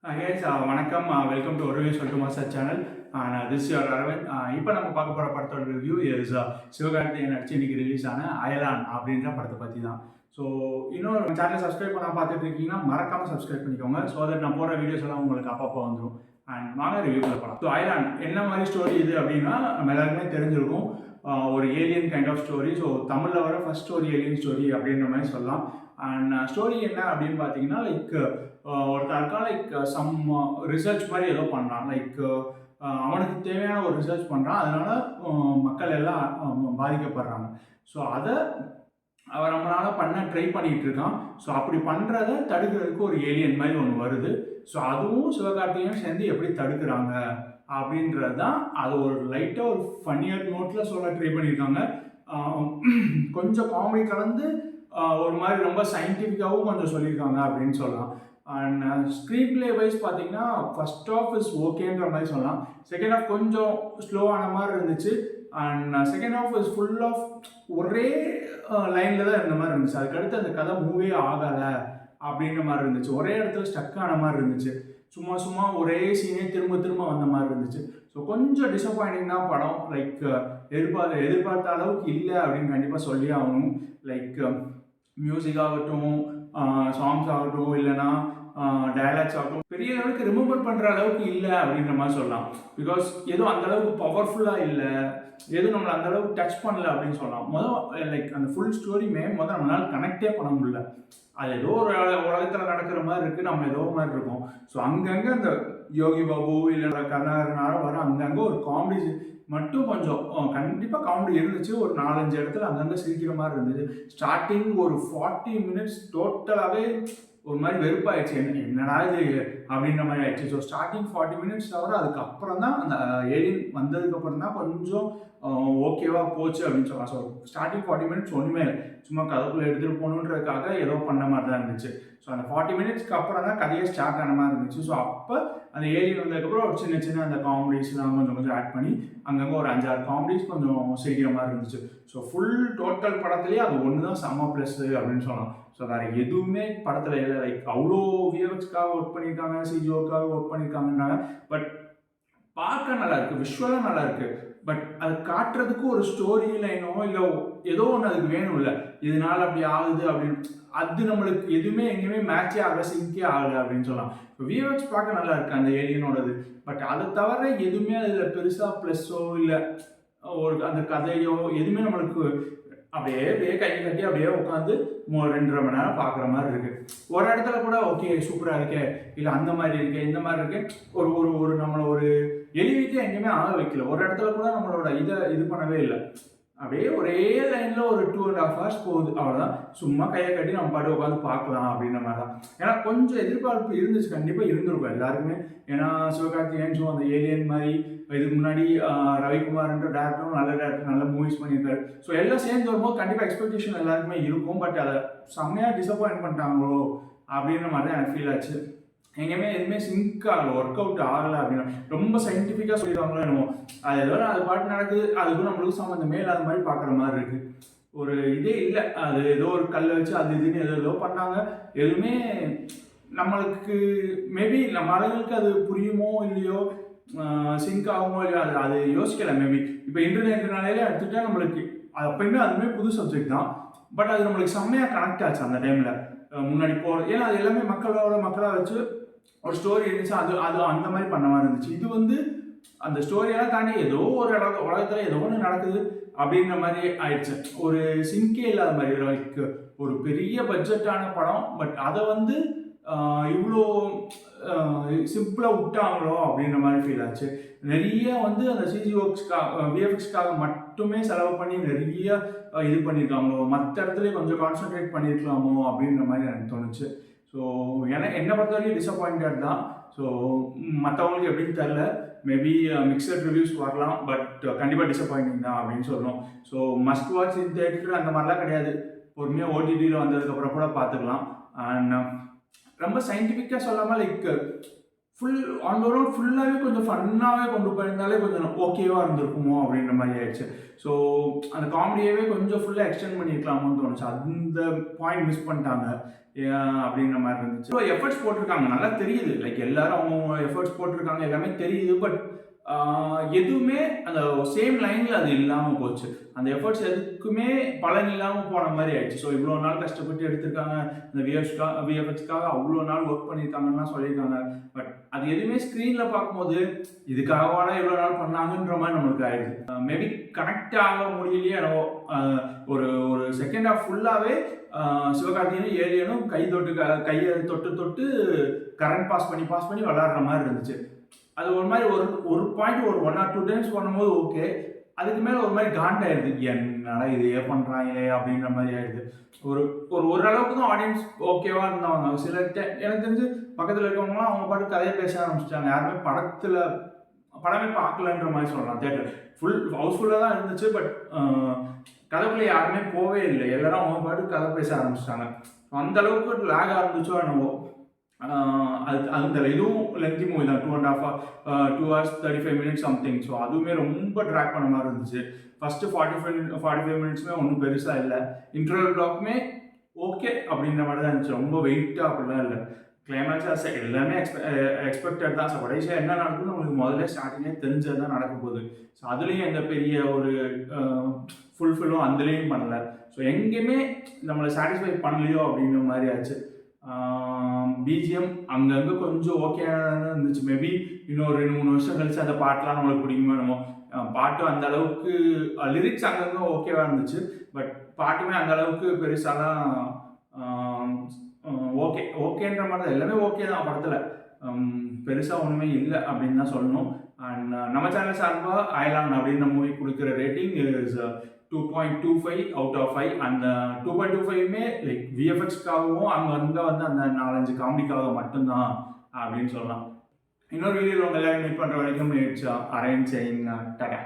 Guys, வணக்கம். Welcome to ஒரு சொல்லிட்டு master channel. This your Aravind. இப்போ நம்ம பார்க்க போகிற படத்தோட ரிவ்யூ இஸ் சிவகார்த்திகேயன் நடிச்சு இன்னைக்கு ரிலீஸ் ஆன அயலான் அப்படின்ற படத்தை பற்றி தான். ஸோ இன்னொரு சேனலை சப்ஸ்கிரைப் பண்ண பார்த்துட்டு இருக்கீங்கன்னா மறக்காமல் சப்ஸ்கிரைப் பண்ணிக்கோங்க. ஸோ தட் நான் போகிற வீடியோஸ் எல்லாம் உங்களுக்கு அப்பப்போ வந்துடும். அண்ட் வாங்க ரிவ்யூ பண்ண போகலாம். ஸோ அயலான் என்ன மாதிரி ஸ்டோரி இது அப்படின்னா நம்ம எல்லாருக்குமே தெரிஞ்சிருக்கும். ஒரு alien kind of story. So தமிழில் வர ஃபர்ஸ்ட் ஸ்டோரி ஏலியன் ஸ்டோரி அப்படின்ற மாதிரி சொல்லலாம். அண்ட் ஸ்டோரி என்ன அப்படின்னு பார்த்தீங்கன்னா ஒருத்தன் இருக்கா சம் ரிசர்ச் மாதிரி ஏதோ பண்ணுறான். அவனுக்கு தேவையான ஒரு ரிசர்ச் பண்ணுறான். அதனால மக்கள் எல்லாம் பாதிக்கப்படுறாங்க. ஸோ அதை அவன் நம்மளால் பண்ண ட்ரை பண்ணிகிட்டு இருக்கான். ஸோ அப்படி பண்ணுறத தடுக்கிறதுக்கு ஒரு ஏலியன் மாதிரி ஒன்று வருது. ஸோ அதுவும் சிவகார்த்திகேயன் சேர்ந்து எப்படி தடுக்கிறாங்க அப்படின்றது தான். அது ஒரு லைட்டாக ஒரு ஃபன்னியர் நோட்டில் சொல்ல ட்ரை பண்ணியிருக்காங்க. கொஞ்சம் காமெடி கலந்து ஒரு மாதிரி ரொம்ப சயின்டிஃபிக்காகவும் கொஞ்சம் சொல்லியிருக்காங்க அப்படின்னு சொல்லலாம். அண்ட் ஸ்க்ரீன் பிளே வைஸ் பார்த்தீங்கன்னா ஃபர்ஸ்ட் ஆஃப் இஸ் ஓகேன்ற மாதிரி சொல்லலாம். செகண்ட் ஆஃப் கொஞ்சம் ஸ்லோவான மாதிரி இருந்துச்சு. And second half is full of ஒரே லைனில் தான் இருந்த மாதிரி இருந்துச்சு. அதுக்கடுத்து அந்த கதை மூவே ஆகலை அப்படின்ற மாதிரி இருந்துச்சு. ஒரே இடத்துல ஸ்டக் ஆன மாதிரி இருந்துச்சு. சும்மா ஒரே சீனே திரும்ப திரும்ப வந்த மாதிரி இருந்துச்சு. ஸோ கொஞ்சம் டிசப்பாயிண்டிங் தான் படம். எதிர்பார்த்த அளவுக்கு இல்லை அப்படின்னு கண்டிப்பாக சொல்லி ஆகணும். மியூசிக் ஆகட்டும், சாங்ஸ் ஆகட்டும், இல்லைனா டயலாக்ஸ் ஆகட்டும் பெரிய அளவுக்கு ரிமெம்பர் பண்ணுற அளவுக்கு இல்லை அப்படின்ற மாதிரி சொல்லலாம். பிகாஸ் எதுவும் அந்த அளவுக்கு பவர்ஃபுல்லாக இல்லை, எதுவும் நம்மளை அந்த அளவுக்கு டச் பண்ணல அப்படின்னு சொல்லலாம். அந்த ஃபுல் ஸ்டோரியுமே நம்மளால் கனெக்டே பண்ண முடியல. அது ஏதோ ஒரு உலகத்தில் நடக்கிற மாதிரி இருக்குது, நம்ம ஏதோ மாதிரி இருக்கும். ஸோ அங்கங்கே அந்த யோகி பாபு இல்லை கருணாகரனால வர அங்கங்கே ஒரு காமெடி மட்டும் கொஞ்சம் கண்டிப்பாக காமெடி இருந்துச்சு. ஒரு 4-5 இடத்துல அங்கங்கே சிரிக்கிற மாதிரி இருந்துச்சு. ஸ்டார்டிங் ஒரு 40 மினிட்ஸ் டோட்டலாகவே ஒரு மாதிரி வெறுப்பாயிடுச்சு. என்னடா இது அப்படின்ற மாதிரி ஆயிடுச்சு. ஸோ ஸ்டார்டிங் 40 மினிட்ஸ் தவிர அதுக்கப்புறம் தான் அந்த ஏலியன் வந்ததுக்கப்புறம் தான் கொஞ்சம் ஓகேவாக போச்சு அப்படின்னு சொல்லலாம். ஸோ ஸ்டார்டிங் 40 மினிட்ஸ் ஒன்றுமே இல்லை, சும்மா கதைக்குள்ளே எடுத்துகிட்டு போகணுன்றதுக்காக ஏதோ பண்ண மாதிரி தான் இருந்துச்சு. ஸோ அந்த 40 மினிட்ஸ்க்கு அப்புறம் தான் கதையே ஸ்டார்ட் ஆன மாதிரி இருந்துச்சு. ஸோ அப்போ அந்த ஏலியன் வந்ததுக்கப்புறம் ஒரு சின்ன அந்த காமெடிஸ்லாம் கொஞ்சம் ஆட் பண்ணி அங்கங்கே ஒரு 5-6 காமெடிஸ் கொஞ்சம் செய்கிற மாதிரி இருந்துச்சு. ஸோ ஃபுல் டோட்டல் படத்துலேயே அது ஒன்று தான் செம்ம ப்ளஸ் அப்படின்னு சொல்லலாம். ஸோ வேறு எதுவுமே படத்தில் இல்லை. அவ்வளோ விஎஃப்எக்ஸ்க்காக ஒர்க் பண்ணியிருக்காங்க, சிஜிஓக்காக ஒர்க் பண்ணியிருக்காங்கன்றாங்க. பட் பார்க்க நல்லா இருக்குது, விஷுவலாக நல்லா இருக்குது. பட் அது காட்டுறதுக்கு ஒரு ஸ்டோரி லைனோ இல்லை ஏதோ ஒன்று அதுக்கு வேணும். இல்லை இதனால அப்படி ஆகுது அப்படின்னு அது நம்மளுக்கு எதுவுமே எங்கேயுமே மேட்சே ஆகலை, சிங்கே ஆகலை அப்படின்னு சொல்லலாம். இப்போ விஎஃப்எக்ஸ் பார்க்க நல்லா இருக்குது அந்த ஏலியனோடது. பட் அதை தவிர எதுவுமே அதில் பெருசாக ப்ளஸ்ஸோ இல்லை ஒரு அந்த கதையோ எதுவுமே நம்மளுக்கு அப்படியே கை கட்டி அப்படியே உட்காந்து 2.5 மணி நேரம் பார்க்குற மாதிரி இருக்குது. ஒரு இடத்துல கூட ஓகே சூப்பராக இருக்கே, இல்லை அந்த மாதிரி இருக்கே, இந்த மாதிரி இருக்கே, ஒரு ஒரு ஒரு நம்மளை ஒரு எளிவிக்கே எங்கேயுமே ஆக வைக்கல. ஒரு இடத்துல கூட நம்மளோட இது பண்ணவே இல்லை. அப்படியே ஒரே லைனில் ஒரு 2.5 hours போகுது, அவ்வளோதான். சும்மா கையை கட்டி நம்ம பாட்டு உட்காந்து பார்க்கலாம் அப்படின்ற மாதிரி தான். ஏன்னா கொஞ்சம் எதிர்பார்ப்பு இருந்துச்சு, கண்டிப்பாக இருந்திருக்கும் எல்லாருக்குமே. ஏன்னா சிவகார்த்திகேயன் அந்த ஏலியன் மாதிரி இதுக்கு முன்னாடி ரவிக்குமார்ன்ற டேரக்டரும் நல்ல டேரக்டர், நல்ல மூவிஸ் பண்ணியிருக்காரு. ஸோ எல்லாம் சேர்ந்து வரும்போது கண்டிப்பாக எக்ஸ்பெக்டேஷன் எல்லாருக்குமே இருக்கும். பட் அதை செம்மையாக டிசப்பாயின்ட் பண்ணிட்டாங்களோ அப்படின்ற மாதிரி தான் எனக்கு ஃபீல் ஆச்சு. எங்கேயுமே எதுவுமே சிங்க் ஆகலை, ஒர்க் அவுட் ஆகலை அப்படின்னா ரொம்ப சயின்டிஃபிக்காக சொல்லிடுவாங்களோ என்னமோ. அது ஏதோ அது பாட்டு நடக்குது, அதுக்கும் நம்மளுக்கு சம்மந்தமே இல்லாத மாதிரி பார்க்குற மாதிரி இருக்குது. ஒரு இதே இல்லை. அது ஏதோ ஒரு கல்லை வச்சு அது இதுன்னு ஏதோ பண்ணாங்க. எதுவுமே நம்மளுக்கு மேபி நம்ம ஆளுங்களுக்கு அது புரியுமோ இல்லையோ, சிங்க் ஆகுமோ இல்லையோ, அது யோசிக்கலை மேபி. இப்போ இன்டர்நெட்னாலே எடுத்துகிட்டா நம்மளுக்கு அப்பயுமே அதுவுமே புது சப்ஜெக்ட் தான். பட் அது நம்மளுக்கு செம்மையாக கனெக்ட் ஆச்சு அந்த டைமில் முன்னாடி போகிறது. ஏன்னா அது எல்லாமே மக்களாக வச்சு ஒரு ஸ்டோரி இருந்துச்சு. அது அந்த மாதிரி பண்ண மாதிரி இருந்துச்சு. இது அந்த ஸ்டோரியெல்லாம் தாண்டி ஏதோ ஒரு உலகத்தில் ஏதோ ஒன்று நடக்குது அப்படின்ற மாதிரி ஆயிடுச்சு. ஒரு சிங்கே இல்லாத மாதிரி. ஒரு பெரிய பட்ஜெட்டான படம், பட் அதை இவ்வளோ சிம்பிளாக விட்டாங்களோ அப்படின்ற மாதிரி ஃபீல் ஆச்சு. நிறைய அந்த சிஜி ஒர்க்ஸ்க்காக விஎஃப்எக்ஸ்க்காக மட்டுமே செலவு பண்ணி நிறைய இது பண்ணியிருக்காங்களோ, மற்ற இடத்துல கொஞ்சம் கான்சன்ட்ரேட் பண்ணியிருக்கலாமோ அப்படின்ற மாதிரி எனக்கு தோணுச்சு. ஸோ என்னை பொறுத்த வரைக்கும் டிசப்பாயிண்டட் தான். ஸோ மற்றவங்களுக்கு எப்படின்னு தெரில, மேபி மிக்சட் ரிவ்யூஸ் வரலாம். பட் கண்டிப்பாக டிசப்பாயிண்டிங் தான் அப்படின்னு சொல்லணும். So must watch in theatre அந்த மாதிரிலாம் கிடையாது. பொறுமையாக ஓடிடியில் வந்ததுக்கப்புறம் கூட பார்த்துக்கலாம். அண்ட் ரொம்ப சயின்டிஃபிக்காக சொல்லாமல் ஃபுல் அந்த ஒரு ஃபுல்லாகவே கொஞ்சம் ஃபன்னாகவே கொண்டு போயிருந்தாலே கொஞ்சம் ஓகேவாக இருந்திருக்குமோ அப்படின்ற மாதிரி ஆயிடுச்சு. ஸோ அந்த காமெடியவே கொஞ்சம் ஃபுல்லாக எக்ஸ்டெண்ட் பண்ணியிருக்கலாமோன்னு தோணுச்சு. அந்த பாயிண்ட் மிஸ் பண்ணிட்டாங்க அப்படின்ற மாதிரி இருந்துச்சு. ஸோ எஃபர்ட்ஸ் போட்டிருக்காங்க, நல்லா தெரியுது. லைக் எல்லாரும் அவங்க எஃபர்ட்ஸ் போட்டிருக்காங்க, எல்லாமே தெரியுது. பட் எதுவுமே அந்த சேம் லைனில் அது இல்லாமல் போச்சு. அந்த எஃபர்ட்ஸ் எதுக்குமே பலன் இல்லாமல் போன மாதிரி ஆயிடுச்சு. ஸோ இவ்வளோ நாள் கஷ்டப்பட்டு எடுத்திருக்காங்க, இந்த விஎஃப்எக்ஸ்க்காக அவ்வளோ நாள் ஒர்க் பண்ணியிருக்காங்கன்னு சொல்லியிருக்காங்க. பட் அது எதுவுமே ஸ்க்ரீனில் பார்க்கும்போது இதுக்காகவாட இவ்வளோ நாள் பண்ணாங்கன்ற மாதிரி நம்மளுக்கு ஆயிடுது. மேபி கனெக்ட் ஆக முடியலையே என்னவோ. ஒரு ஒரு செகண்ட் ஹாஃப் ஃபுல்லாகவே சிவகார்த்திகேயனும் ஏலியனும் கையை தொட்டு கரண்ட் பாஸ் பண்ணி விளாடுற மாதிரி இருந்துச்சு. அது ஒரு மாதிரி ஒரு பாயிண்ட் ஒரு 1 or 2 டைம்ஸ் பண்ணும்போது ஓகே, அதுக்கு மேலே ஒரு மாதிரி காண்டாயிடுது. என்னடா இதையே பண்ணுறாங்களே அப்படின்ற மாதிரி ஆயிடுது. ஓரளவுக்கு தான் ஆடியன்ஸ் ஓகேவா இருந்தாங்க. சில எனக்கு தெரிஞ்சு பக்கத்தில் இருக்கவங்களாம் அவங்க பாட்டு கதையை பேச ஆரம்பிச்சிட்டாங்க. யாருமே படமே பார்க்கலன்ற மாதிரி சொல்லலாம். தேட்டர் ஹவுஸ்ஃபுல்லாக தான் இருந்துச்சு. பட் கதைக்குள்ளே யாருமே போவே இல்லை. எல்லாரும் அவங்க பாட்டு கதை பேச ஆரம்பிச்சிட்டாங்க. அந்த அளவுக்கு லேக் ஆரம்பிச்சோ என்னவோ. அந்த இதுவும் லென்த்தி மூவி தான். 2 hours 35 minutes சம்திங். ஸோ அதுவுமே ரொம்ப ட்ராக் பண்ண மாதிரி இருந்துச்சு. ஃபஸ்ட்டு 45 மினிட்ஸுமே ஒன்றும் பெருசாக இல்லை. இன்டர்வல் பிளாக்குமே ஓகே அப்படின்ற மாதிரி தான் இருந்துச்சு. ரொம்ப வெயிட்டாக அப்படிலாம் இல்லை. கிளைமேக்ஸாக எல்லாமே எக்ஸ்பெக்டட் தான். ஸோ கடைசியாக என்ன நடக்குதுன்னு உங்களுக்கு முதல்ல ஸ்டார்டிங்கே தெரிஞ்சது தான் நடக்க போகுது. ஸோ அதுலேயும் எந்த பெரிய ஒரு ஃபுல்ஃபில்லும் அதுலேயும் பண்ணலை. ஸோ எங்கேயுமே நம்மளை சாட்டிஸ்ஃபை பண்ணலையோ அப்படின்ற மாதிரி ஆச்சு. பிஜிஎம் அங்கங்கே கொஞ்சம் ஓகேவாக இருந்துச்சு. மேபி இன்னும் 2-3 வருஷம் கழிச்சு அந்த பாட்டெலாம் நம்மளுக்கு பிடிக்குமோ என்னமோ. பாட்டு அந்த அளவுக்கு லிரிக்ஸ் அங்கங்கே ஓகேவாக இருந்துச்சு. பட் பாட்டுமே அந்த அளவுக்கு பெருசாலாம் ஓகேன்ற மாதிரி தான். எல்லாமே ஓகே தான் படத்தில். பெருசாக ஒன்றுமே இல்லை அப்படின்னு தான் சொல்லணும். அண்ட் நம்ம சேனல் சார்பாக அயலான் அப்படின்ற மூவி கொடுக்குற ரேட்டிங் இஸ் 2.25 out of 5. அந்த 2.25மே லைக் விஎஃப்எக்ஸ்க்காகவும் அங்கே வந்து அந்த 4-5 காமெடிக்காக மட்டும்தான் அப்படின்னு சொல்லலாம். இன்னொரு வீடியோவில் உங்கள் எல்லாரும் மீட் பண்ணுற வரைக்கும் இட்ஸ் அரேஞ்ச் செய்யுங்க. டாடா.